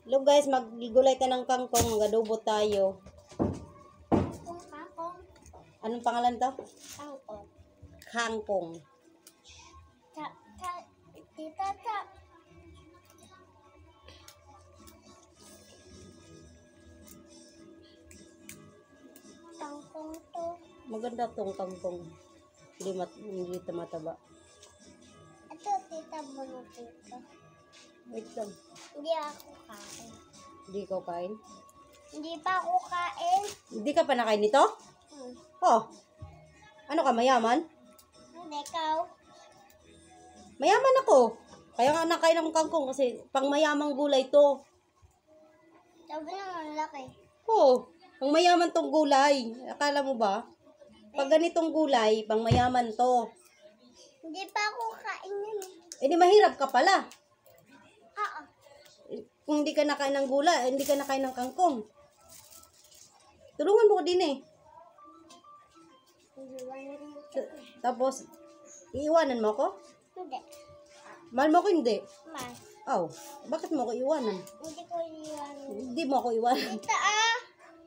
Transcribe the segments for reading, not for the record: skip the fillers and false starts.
Hello guys, magigulay ta ng kangkong, magadubo tayo. Kangkong. Anong pangalan to? Kangkong. Kangkong. Tita. Kangkong to. Maganda tong kangkong. Hindi ito mataba. Ito, tita mo na tita. Wait lang. Hindi ako kain. Hindi ko kain. Hindi pa ako kain. Hindi ka pa nakain nito? Oh. Ano ka, mayaman? Hindi, ikaw. Mayaman ako. Kaya nga nakain akong kangkong kasi pang mayamang gulay to. Sabi naman laki. Oh, pang mayaman tong gulay. Akala mo ba? Pag ganitong gulay, pang mayaman to. Hindi pa ako kain yan. Eh di mahirap ka pala. Oo. Kung hindi ka nakain ng gulay, hindi ka nakain ng kangkong. Tulungan mo ko din eh. Tapos, iiwanan mo ko? Hindi. Mahal mo ko hindi? Mas. Oh, bakit mo ko iwanan? Hindi ko iwan. Hindi mo ako iwanan. Tita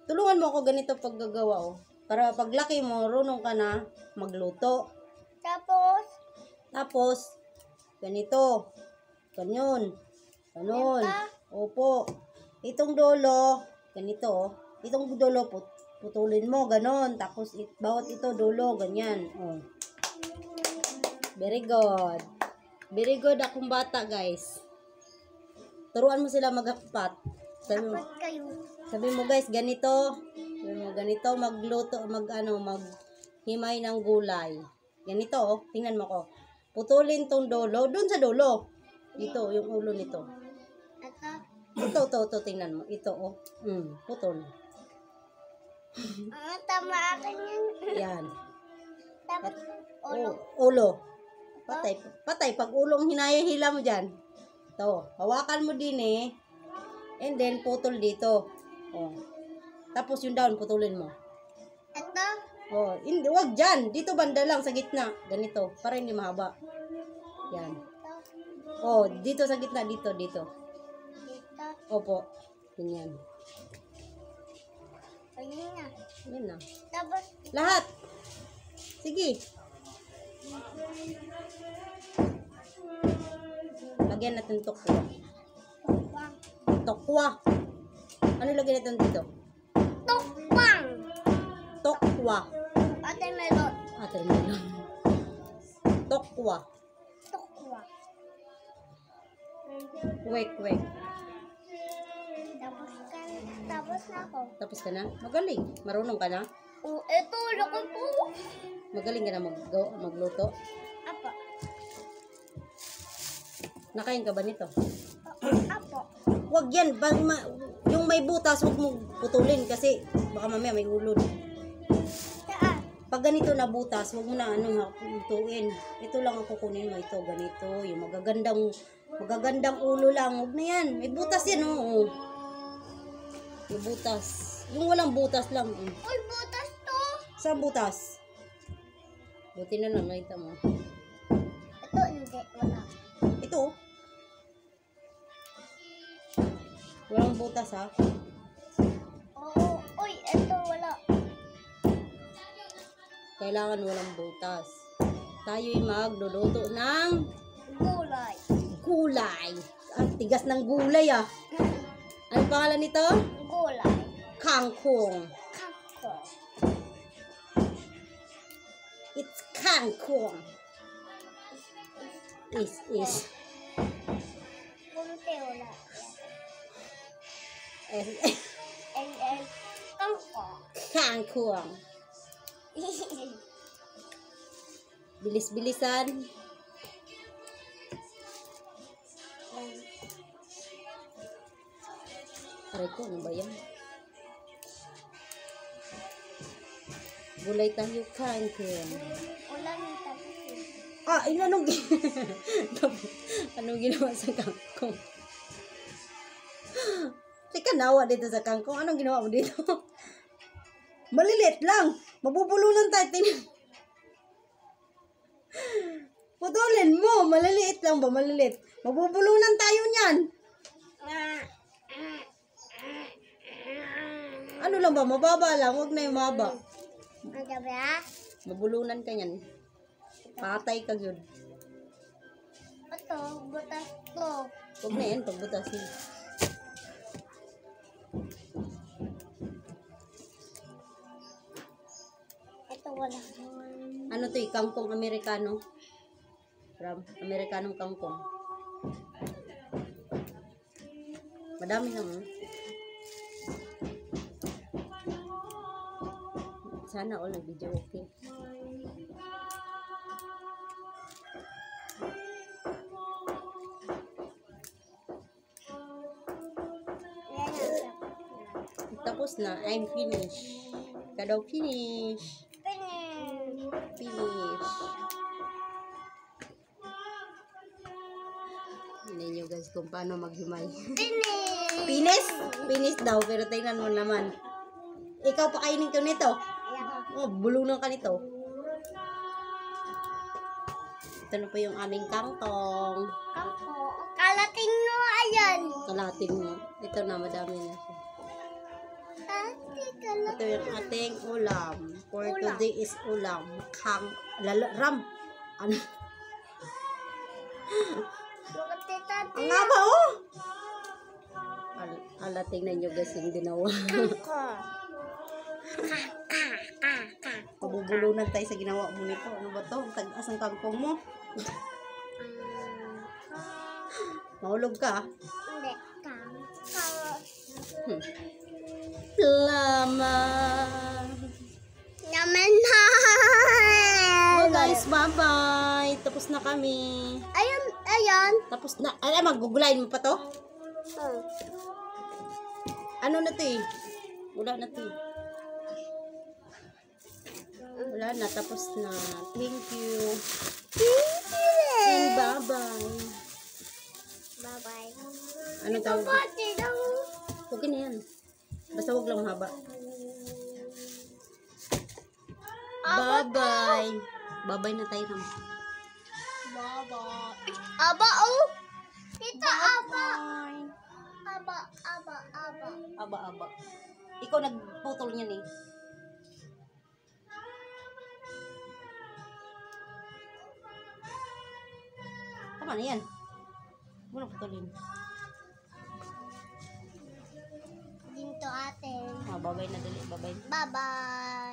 Tulungan mo ako ganito paggagawa oh. Para paglaki mo, runong ka na magluto. Tapos, ganito. Ganyan. Ganon. Opo. Itong dulo, ganito oh. Itong dulo, putulin mo, ganon. Tapos, bawat ito dulo, ganyan. Oh. Very good. Very good akong bata, guys. Turuan mo sila maghapat. Sabi mo, guys, ganito. Sabi mo, ganito, magluto, maghimay ng gulay. Ganito, oh. Tingnan mo ko. Putulin tong dulo. Doon sa dulo. Dito, yung ulo nito. Ito, tingnan mo. Ito, oh. Putol. Tama akin yan. Yan. Tapos, ulo. Ulo. Patay. Pag ulong hinahihila mo dyan. Ito. Hawakan mo din eh. And then, putol dito. Oh. Tapos yung down, putulin mo. Ito. Oh, hindi, wag dyan. Dito banda lang, sa gitna. Ganito. Para hindi mahaba. Yan. Oh, dito sa gitna. Dito. Dito. Opo. Ganyan. Ayun na. Yan na. Tapos, Lahat. Sige. Lagyan natin tokwa. Tokwa. Ano lagyan natin dito? tukpang. Tokwa. Ate melon. Ate melon. Tokwa. Tukwa. Wait. Tapos na ako. Tapos ka na? Magaling. Marunong ka na? Ito, laki po. Magaling ka na magluto? Apo. Nakain ka ba nito? Apo. Wag yan. Yung may butas, huwag mong putulin kasi baka mamaya may ulod. Saan? Pag ganito na butas, huwag mo na lutuin. Ito lang ang kukunin mo. Ito, ganito. Yung magagandang ulo lang. Huwag na yan. May butas yan, oo. May butas. Yung walang butas lang. Uy, butas to. Saan butas? Buti na lang, nakita mo. Ito, hindi. Wala. Ito. Walang butas, ha? Oo. Uy, ito, wala. Kailangan walang butas. Tayo'y magluluto ng Gulay. gulay. Ang tigas ng gulay, ah. Anong pangalan nito? Gulay. Kangkong. Kangkong. It's kangkong. Is. Kunti wala. And kangkong. Kangkong. Bilis-bilisan. Aray ko, ano ba yan? Gulay tayo, kangkong. Ulan yung tapos. Ah, anong ginawa sa kangkong? Teka, nawa dito sa kangkong. Anong ginawa mo dito? Malilit lang. Mabubulunan tayo. Putulin mo. Maliliit lang ba? Maliliit. Mabubulunan tayo niyan. Ano lang ba? Mababa lang. Huwag na yung maba. Ang sabi ha? Mabulunan ka yan. Patay ka yun. Ito, butas ko. Huwag na yan. Pagbutasin. Ito wala. Ano to eh? Kangkong Amerikano. From Amerikanong kangkong. Madami lang. Sana all nag-video okay. Yan ang sabi. Tapos na. I'm finished. Ka daw finish. Finish. Finish. Hindi nyo guys kung paano maghimay. Finish. Finish? Finish daw. Pero tingnan mo naman. Ikaw pakainin ko nito. Ayan. Oh, bulunan ka nito. Ito na po yung aming kangkong. Ako. Kalating no, ayan. Kalating mo. Ito na, madami na siya. Ate, kalating. Ito yung ating ulam. For Ulam. today is ulam. Ram. Ano? Bakit tita? Ang nga ba oh? Tingnan nyo guys yung ginawa. Ako. Pabubulunan tayo sa ginawa mo nito. Ano ba to? Ang tagas ang kangkong mo. Mahulog ka. Hindi. Salamat. Naman na. Oh guys, bye-bye. Tapos na kami. Ayun, ayun. Tapos na. Ay, magugulayin mo pa to? Ano na to eh? Wala na to eh. Wala na. Tapos na. Thank you. And bye-bye. Bye-bye. Ano tawag? Pati daw. Okay na yan. Basta huwag lang mahaba. Bye-bye. Bye-bye na tayo naman. Bye-bye. Aba, oh. Tita, aba. Aba, aba, aba. Aba-aba. Ikaw nagputol niyan eh. Tama na yan. Huwag na putulin. Dito ate. Babay na dali. Babay. Bye-bye.